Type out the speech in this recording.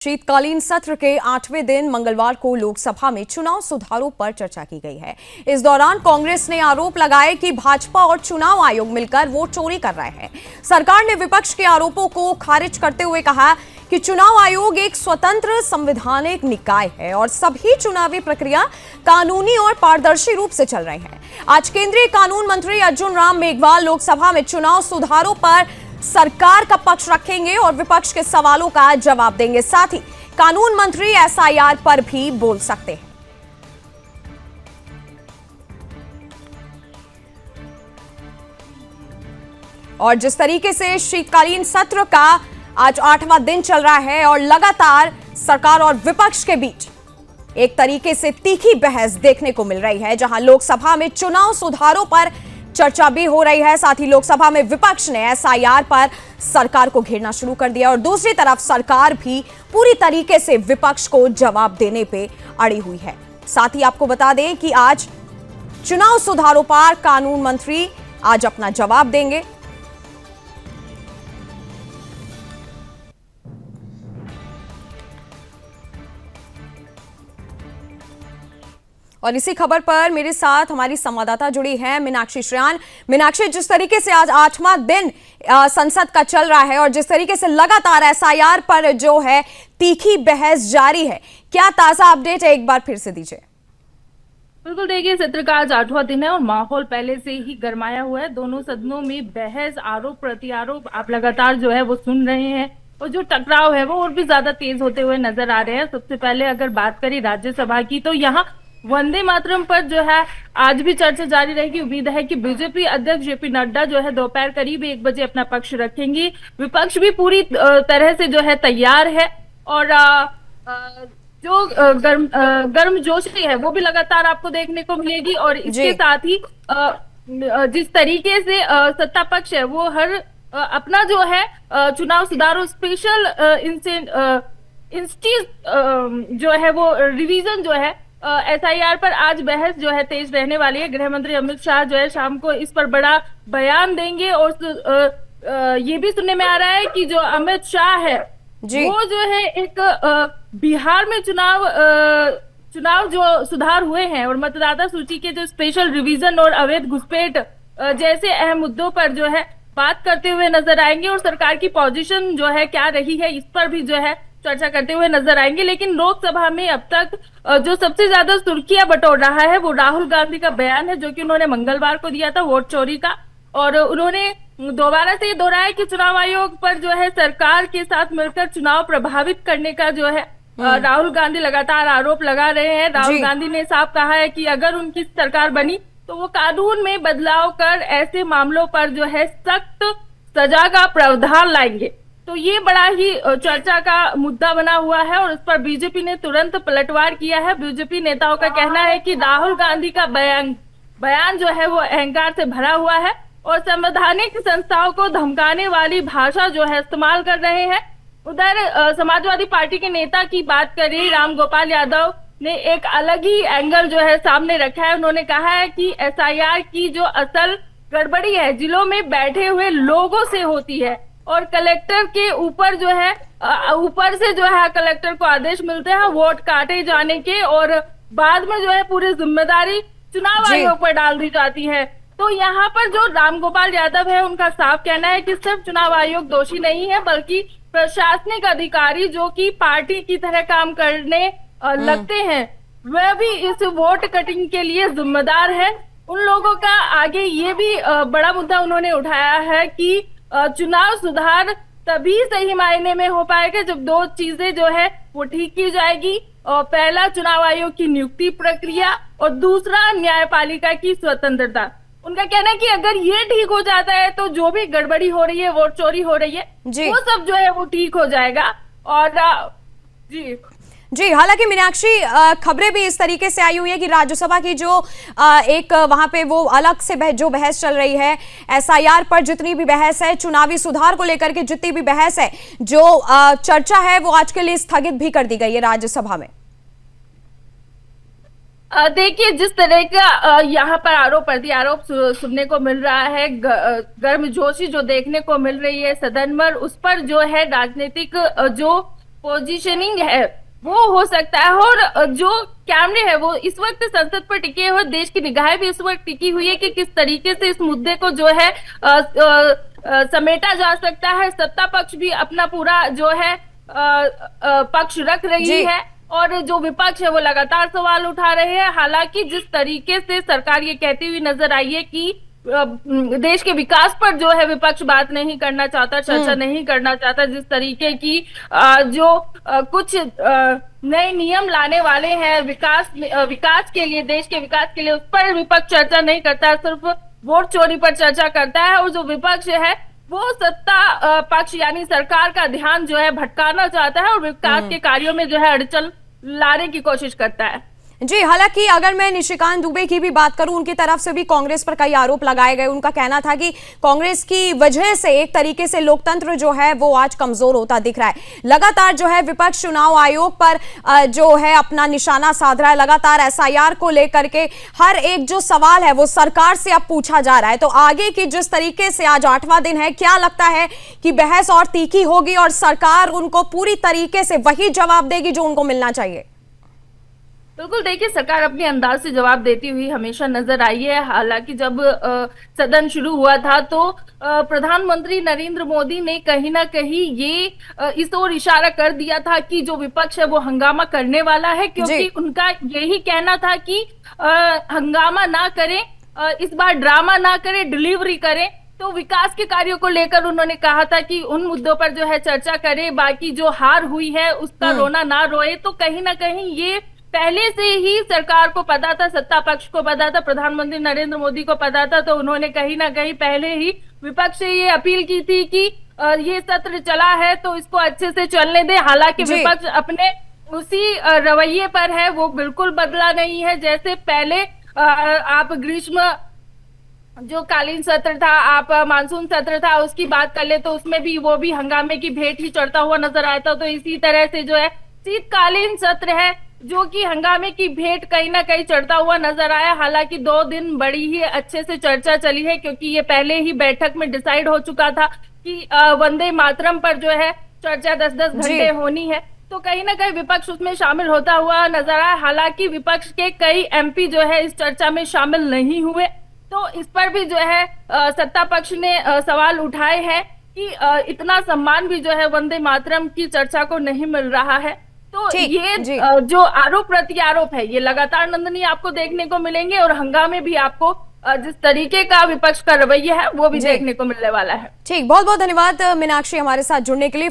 शीतकालीन सत्र के 8वें दिन मंगलवार को लोकसभा में चुनाव सुधारों पर चर्चा की गई है। इस दौरान कांग्रेस ने आरोप लगाए कि भाजपा और चुनाव आयोग मिलकर वोट चोरी कर रहे हैं। सरकार ने विपक्ष के आरोपों को खारिज करते हुए कहा कि चुनाव आयोग एक स्वतंत्र संवैधानिक निकाय है और सभी चुनावी प्रक्रिया कानूनी और पारदर्शी रूप से चल रही है। आज केंद्रीय कानून मंत्री अर्जुन राम मेघवाल लोकसभा में चुनाव सुधारों पर सरकार का पक्ष रखेंगे और विपक्ष के सवालों का जवाब देंगे। साथ ही कानून मंत्री एसआईआर पर भी बोल सकते हैं। और जिस तरीके से शीतकालीन सत्र का आज 8वां दिन चल रहा है और लगातार सरकार और विपक्ष के बीच एक तरीके से तीखी बहस देखने को मिल रही है, जहां लोकसभा में चुनाव सुधारों पर चर्चा भी हो रही है। साथ ही लोकसभा में विपक्ष ने एसआईआर पर सरकार को घेरना शुरू कर दिया और दूसरी तरफ सरकार भी पूरी तरीके से विपक्ष को जवाब देने पे अड़ी हुई है। साथ ही आपको बता दें कि आज चुनाव सुधारों पर कानून मंत्री आज अपना जवाब देंगे। और इसी खबर पर मेरे साथ हमारी संवाददाता जुड़ी हैं मीनाक्षी श्रेयान। मीनाक्षी, जिस तरीके से आज 8वां दिन संसद का चल रहा है और जिस तरीके से लगातार एसआईआर पर जो है तीखी बहस जारी है, क्या ताजा अपडेट है, एक बार फिर से दीजिए। बिल्कुल, देखिए सत्र का आज 8वां दिन है और माहौल पहले से ही गरमाया हुआ है। दोनों सदनों में बहस, आरोप प्रत्यारोप आप लगातार जो है वो सुन रहे हैं और जो टकराव है वो और भी ज्यादा तेज होते हुए नजर आ रहे हैं। सबसे पहले अगर बात करें राज्यसभा की, तो यहाँ वंदे मातरम पर जो है आज भी चर्चा जारी रहेगी। उम्मीद है कि बीजेपी अध्यक्ष जेपी नड्डा जो है दोपहर करीब 1 बजे अपना पक्ष रखेंगे। विपक्ष भी पूरी तरह से जो है तैयार है और जो गर्मजोशी है वो भी लगातार आपको देखने को मिलेगी। और इसके साथ ही जिस तरीके से सत्ता पक्ष है वो हर अपना जो है चुनाव सुधारों स्पेशल जो है वो रिवीजन जो है एसआईआर पर आज बहस जो है तेज रहने वाली है। गृह मंत्री अमित शाह जो है शाम को इस पर बड़ा बयान देंगे और ये भी सुनने में आ रहा है कि जो अमित शाह है वो जो है एक बिहार में चुनाव जो सुधार हुए हैं और मतदाता सूची के जो स्पेशल रिवीजन और अवैध घुसपैठ जैसे अहम मुद्दों पर जो है बात करते हुए नजर आएंगे और सरकार की पोजीशन जो है क्या रही है इस पर भी जो है चर्चा करते हुए नजर आएंगे। लेकिन लोकसभा में अब तक जो सबसे ज्यादा सुर्खियां बटोर रहा है वो राहुल गांधी का बयान है, जो कि उन्होंने मंगलवार को दिया था वोट चोरी का। और उन्होंने दोबारा से दोहराया कि चुनाव आयोग पर जो है सरकार के साथ मिलकर चुनाव प्रभावित करने का जो है राहुल गांधी लगातार आरोप लगा रहे हैं। राहुल गांधी ने साफ कहा है कि अगर उनकी सरकार बनी तो वो कानून में बदलाव कर ऐसे मामलों पर जो है सख्त सजा का प्रावधान लाएंगे। तो ये बड़ा ही चर्चा का मुद्दा बना हुआ है और इस पर बीजेपी ने तुरंत पलटवार किया है। बीजेपी नेताओं का कहना है कि राहुल गांधी का बयान जो है वो अहंकार से भरा हुआ है और संवैधानिक संस्थाओं को धमकाने वाली भाषा जो है इस्तेमाल कर रहे हैं। उधर समाजवादी पार्टी के नेता की बात करें, राम गोपाल यादव ने एक अलग ही एंगल जो है सामने रखा है। उन्होंने कहा है कि एसआईआर की जो असल गड़बड़ी है जिलों में बैठे हुए लोगों से होती है और कलेक्टर के ऊपर जो है ऊपर से जो है कलेक्टर को आदेश मिलते हैं वोट काटे जाने के और बाद में जो है पूरी जिम्मेदारी चुनाव आयोग पर डाल दी जाती है। तो यहाँ पर जो रामगोपाल यादव है उनका साफ कहना है कि सिर्फ चुनाव आयोग दोषी नहीं है बल्कि प्रशासनिक अधिकारी जो कि पार्टी की तरह काम करने लगते हैं वह भी इस वोट कटिंग के लिए जिम्मेदार है। उन लोगों का आगे ये भी बड़ा मुद्दा उन्होंने उठाया है कि चुनाव सुधार तभी सही मायने में हो पाएगा जब 2 चीजें जो है वो ठीक की जाएगी। और पहला चुनाव आयोग की नियुक्ति प्रक्रिया और दूसरा न्यायपालिका की स्वतंत्रता। उनका कहना है कि अगर ये ठीक हो जाता है तो जो भी गड़बड़ी हो रही है, वोट चोरी हो रही है, वो सब जो है वो ठीक हो जाएगा। और जी, हालांकि मीनाक्षी, खबरें भी इस तरीके से आई हुई है कि राज्यसभा की जो एक वहां पे वो अलग से जो बहस चल रही है एसआईआर पर, जितनी भी बहस है चुनावी सुधार को लेकर के, जितनी भी बहस है, जो चर्चा है वो आज के लिए स्थगित भी कर दी गई है राज्यसभा में। देखिए, जिस तरह का यहाँ पर आरोप प्रत्यारोप सुनने को मिल रहा है, गर्मजोशी जो देखने को मिल रही है सदन में, उस पर जो है राजनीतिक जो पोजीशनिंग है वो हो सकता है। और जो कैमरे है वो इस वक्त संसद पर टिके हुए, देश की निगाहें भी इस वक्त टिकी हुई है कि किस तरीके से इस मुद्दे को जो है समेटा जा सकता है। सत्ता पक्ष भी अपना पूरा जो है पक्ष रख रही है और जो विपक्ष है वो लगातार सवाल उठा रहे हैं। हालांकि जिस तरीके से सरकार ये कहती हुई नजर आई है कि देश के विकास पर जो है विपक्ष बात नहीं करना चाहता, चर्चा नहीं करना चाहता, जिस तरीके की जो कुछ नए नियम लाने वाले हैं विकास के लिए, देश के विकास के लिए, उस पर विपक्ष चर्चा नहीं करता, सिर्फ वोट चोरी पर चर्चा करता है। और जो विपक्ष है वो सत्ता पक्ष यानी सरकार का ध्यान जो है भटकाना चाहता है और विकास के कार्यों में जो है अड़चन लाने की कोशिश करता है। जी, हालांकि अगर मैं निशिकांत दुबे की भी बात करूं, उनकी तरफ से भी कांग्रेस पर कई आरोप लगाए गए। उनका कहना था कि कांग्रेस की वजह से एक तरीके से लोकतंत्र जो है वो आज कमजोर होता दिख रहा है। लगातार जो है विपक्ष चुनाव आयोग पर जो है अपना निशाना साध रहा है। लगातार एसआईआर को लेकर के हर एक जो सवाल है वो सरकार से अब पूछा जा रहा है। तो आगे की जिस तरीके से आज 8वां दिन है, क्या लगता है कि बहस और तीखी होगी और सरकार उनको पूरी तरीके से वही जवाब देगी जो उनको मिलना चाहिए? बिल्कुल, देखिए सरकार अपने अंदाज से जवाब देती हुई हमेशा नजर आई है। हालांकि जब सदन शुरू हुआ था तो प्रधानमंत्री नरेंद्र मोदी ने कहीं ना कहीं ये इस ओर इशारा कर दिया था कि जो विपक्ष है वो हंगामा करने वाला है, क्योंकि उनका यही कहना था कि हंगामा ना करें, इस बार ड्रामा ना करें, डिलीवरी करें। तो विकास के कार्यों को लेकर उन्होंने कहा था कि उन मुद्दों पर जो है चर्चा करें, बाकी जो हार हुई है उसका रोना ना रोए। तो कहीं ना कहीं ये पहले से ही सरकार को पता था, सत्ता पक्ष को पता था, प्रधानमंत्री नरेंद्र मोदी को पता था। तो उन्होंने कहीं ना कहीं पहले ही विपक्ष से ये अपील की थी कि ये सत्र चला है तो इसको अच्छे से चलने दे। हालांकि विपक्ष अपने उसी रवैये पर है, वो बिल्कुल बदला नहीं है। जैसे पहले आप ग्रीष्म जो कालीन सत्र था, आप मानसून सत्र था, उसकी बात कर ले तो उसमें भी वो भी हंगामे की भेंट ही चढ़ता हुआ नजर आया था। तो इसी तरह से जो है शीतकालीन सत्र है जो कि हंगामे की भेंट कहीं ना कहीं चढ़ता हुआ नजर आया। हालांकि 2 दिन बड़ी ही अच्छे से चर्चा चली है, क्योंकि ये पहले ही बैठक में डिसाइड हो चुका था कि वंदे मातरम पर जो है चर्चा 10-10 घंटे होनी है। तो कहीं ना कहीं विपक्ष उसमें शामिल होता हुआ नजर आया। हालांकि विपक्ष के कई एमपी जो है इस चर्चा में शामिल नहीं हुए। तो इस पर भी जो है सत्ता पक्ष ने सवाल उठाए हैं कि इतना सम्मान भी जो है वंदे मातरम की चर्चा को नहीं मिल रहा है। तो ये जो आरोप प्रत्यारोप है ये लगातार नंदनी आपको देखने को मिलेंगे और हंगामे भी आपको जिस तरीके का विपक्ष का रवैया है वो भी देखने को मिलने वाला है। ठीक, बहुत बहुत धन्यवाद मीनाक्षी हमारे साथ जुड़ने के लिए।